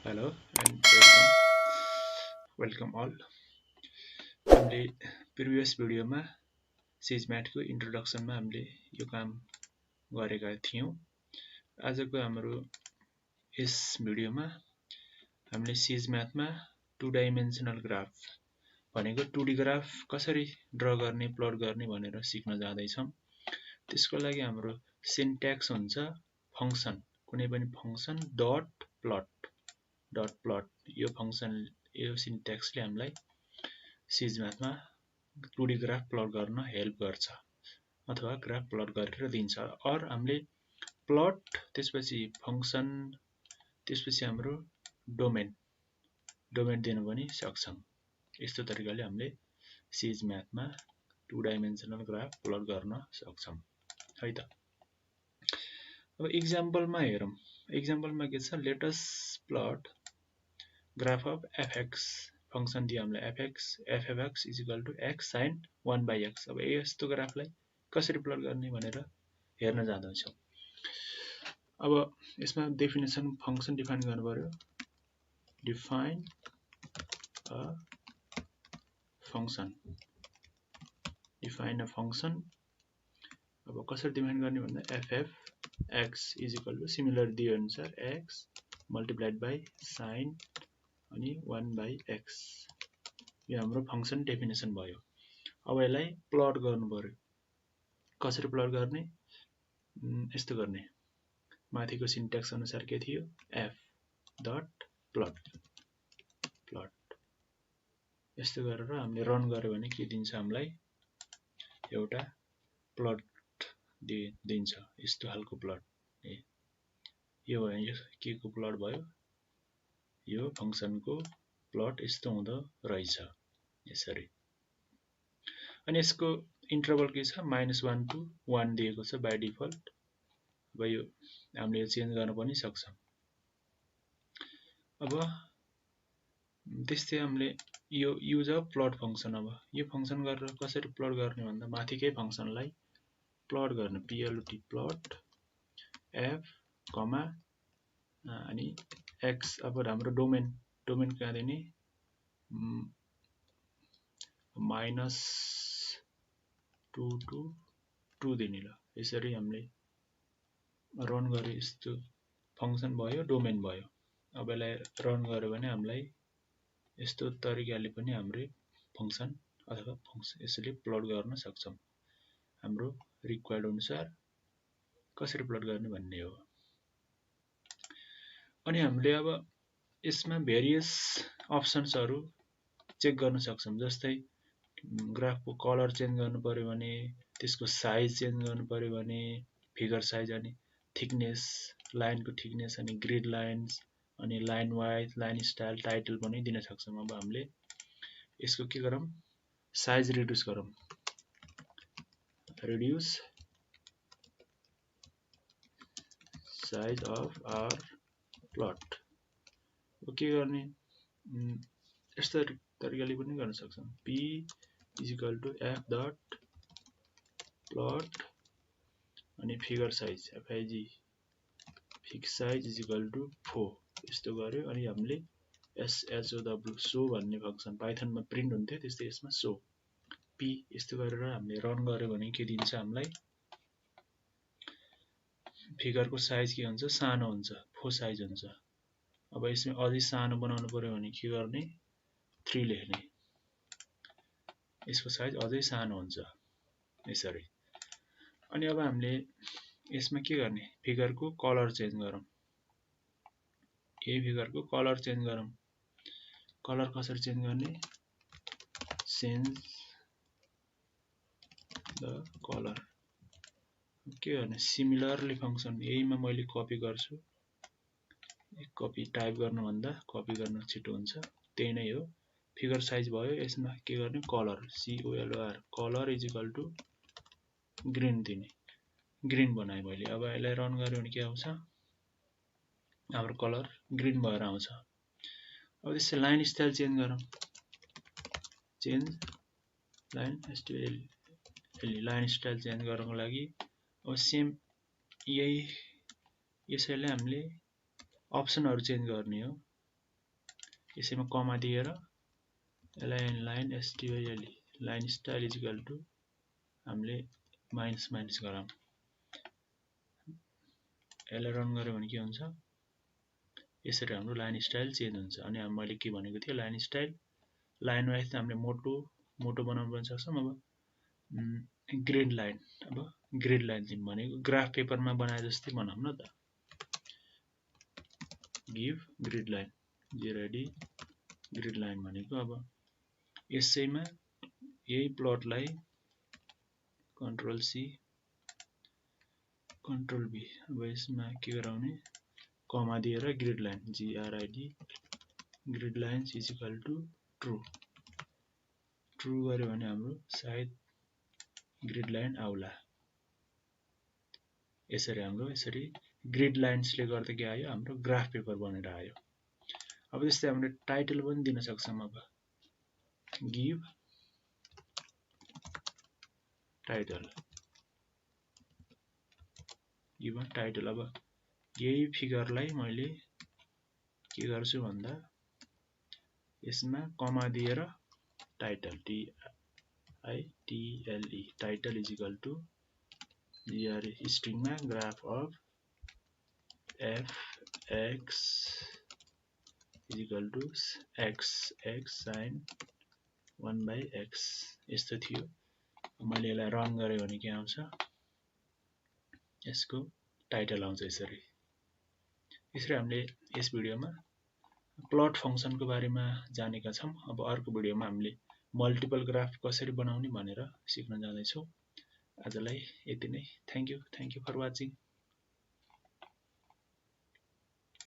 Hello and welcome all. हामीले previous भिडियोमा SageMath को इन्ट्रोडक्सनमा हामीले यो काम गरेका थियौं। आजको हाम्रो यस भिडियोमा हामीले SageMath मा टु डाइमेन्सनल ग्राफ भनेको 2D ग्राफ कसरी ड्रा गर्ने, प्लट गर्ने भनेर सिक्न जाँदै छौं। त्यसको लागि हाम्रो सिन्ट्याक्स हुन्छ फंक्सन, कुनै पनि फंक्सन डट प्लट यो फंक्सन यो सिन्ट्याक्सले हामीलाई SageMath मा 2D ग्राफ प्लट गर्न हेल्प गर्छ अथवा ग्राफ प्लट गरेर दिन्छ। और हामीले प्लट त्यसपछि फंक्सन त्यसपछि हाम्रो डोमेन दिन पनि सक्छौं। यस्तो तरिकाले हामीले SageMath मा 2 डाइमेन्सनल ग्राफ प्लट गर्न सक्छौं है त। अब एक्जाम्पलमा हेरौं। एक्जाम्पलमा के छ, let us plot graph of fx function दियो हामीलाई f of x is equal to x sin 1 by x। अब यस्तो ग्राफलाई कसरी प्लट गर्ने भनेर हेर्न जाँदैछौं। अब यसमा डेफिनेसन फंक्सन डिफाइन गर्नु पर्यो। Define a function, define a function. अब कसरी डिफाइन गर्ने भन्दा f x is equal to similar दिए अनुसार x multiplied by sin अनि 1 by x। यो हाम्रो फंक्सन डेफिनेसन भयो। अब यसलाई प्लट गर्नु पर्यो। कसरी प्लट गर्ने? यस्तो गर्ने। माथिको सिन्ट्याक्स अनुसार के थियो, f डट प्लट यस्तो गरेर हामीले रन गर्यो भने के दिन्छ हामीलाई, एउटा प्लट दिन्छ। यस्तो खालको प्लट यो भयो, के को प्लट भयो, यो फंक्सनको प्लट यस्तो हुँदो रहेछ यसरी। अनि यसको इन्टरभल के छ, -1 to 1 दिएको छ बाइ डिफल्ट। अब यो हामीले चेन्ज गर्न पनि सक्छौं। अब त्यस्तै हामीले यो युज अफ प्लट फंक्सन। अब यो फंक्सन गरेर कसरी प्लट गर्ने भन्दा माथिकै फंक्सनलाई प्लट गर्ने, plt प्लट f कमा अनि x। अब हाम्रो डोमेन कहाँ दिने, -2 to 2 दिने। ल यसरी हामीले रन गरे यस्तो फंक्सन भयो, डोमेन भयो। अब यसलाई रन गर्यो भने हामीलाई यस्तो तरिकाले पनि हाम्रो फंक्सन अथवा फंक्सन यसले प्लट गर्न सक्छौं। हाम्रो रिक्वायर्ड अनुसार कसरी प्लट गर्ने भन्ने हो। अनि हामीले अब यसमा भेरियस अप्सन्सहरु चेक गर्न सक्छौं। जस्तै ग्राफको कलर चेन्ज गर्नु पर्यो भने, त्यसको साइज चेन्ज गर्नु पर्यो भने, फिगर साइज अनि थिकनेस, लाइनको थिकनेस अनि ग्रिड लाइन्स अनि line wise, line style, title पनि दिन सक्छौं। अब हामीले यसको के गरौं, साइज रिड्युस गरौं। Reduce size of our plot. के गर्ने, यस्तो तरिकाले पनि गर्न सक्छौं। p is equal to f dot plot अनि figure size fig fig size is equal to 4 यस्तो गर्यो। अनि हामीले show भन्ने फंक्सन पाइथनमा प्रिन्ट हुन्थ्यो, त्यस्तै यसमा show p यस्तो गरेर हामीले रन गर्यो भने के दिन्छ हामीलाई, फिगरको साइज के हुन्छ, सानो हुन्छ, 4 साइज हुन्छ। अब यसमा अझै सानो बनाउनु पर्यो भने के गर्ने, 3 लेख्ने। यसको साइज अझै सानो हुन्छ यसरी। अनि अब हामीले यसमा के गर्ने, फिगरको कलर चेन्ज गरौं। यही फिगरको कलर चेन्ज गरौं। कलर कसरी चेन्ज गर्ने, चेन्ज द कलर। के गर्ने, सिमिलरली फंक्सन यहीमा मैले कपी गर्छु। कपी टाइप गर्नु भन्दा कपी गर्न छिटो हुन्छ, त्यही नै हो। फिगर साइज भयो, यसमा के गर्ने, colour color colour is equal to green दिने। ग्रीन बनाए मैले। अब यसलाई रन गर्यो भने के आउँछ, हाम्रो कलर ग्रीन भएर आउँछ। अब त्यसै लाइन स्टाइल चेन्ज गरौं। Change line style, line style change गर्नको लागि अब सेम यही यसैले हामीले अप्सनहरु चेन्ज गर्ने हो। यसैमा कमा दिएर यसलाई line style line style is equal to हामीले माइनस माइनस गरौँ यसलाई रन गर्यो भने के हुन्छ यसरी हाम्रो लाइन स्टाइल चेन्ज हुन्छ अनि मैले के भनेको थिएँ लाइन स्टाइल लाइन वाइज हामीले मोटो बनाउन पनि सक्छौं अब ग्रिड लाइन चाहिँ भनेको ग्राफ पेपरमा बनाए जस्तै बनाउँ न त गिभ ग्रिड लाइन जेरेडी ग्रिड लाइन भनेको अब यसैमा यही प्लटलाई कन्ट्रोल सी कन्ट्रोल बी अब यसमा के गराउने कमा दिएर grid line GRID grid line is equal to true गर्यो भने हाम्रो सायद ग्रिड लाइन आउला यसरी ग्रिड लाइन्सले गर्दा के आयो हाम्रो ग्राफ पेपर बनेर आयो अब त्यस्तै हामीले टाइटल पनि दिन सक्छौं अब गिभ टाइटल अब यही फिगरलाई मैले के गर्छु भन्दा यसमा कमा दिएर title TITLE title is equal to GRA स्ट्रिङमा graph of FX is equal to x sin 1/x यस्तो थियो मैले यसलाई रन गरे भने के आउँछ यसको टाइटल आउँछ यसरी हामीले यस भिडियोमा प्लट फंक्सनको बारेमा जानेका छौं अब अर्को भिडियोमा हामीले मल्टिपल ग्राफ कसरी बनाउने भनेर सिक्न जाँदै छौं आजलाई यति नै थ्यांक यू फर वाचिङ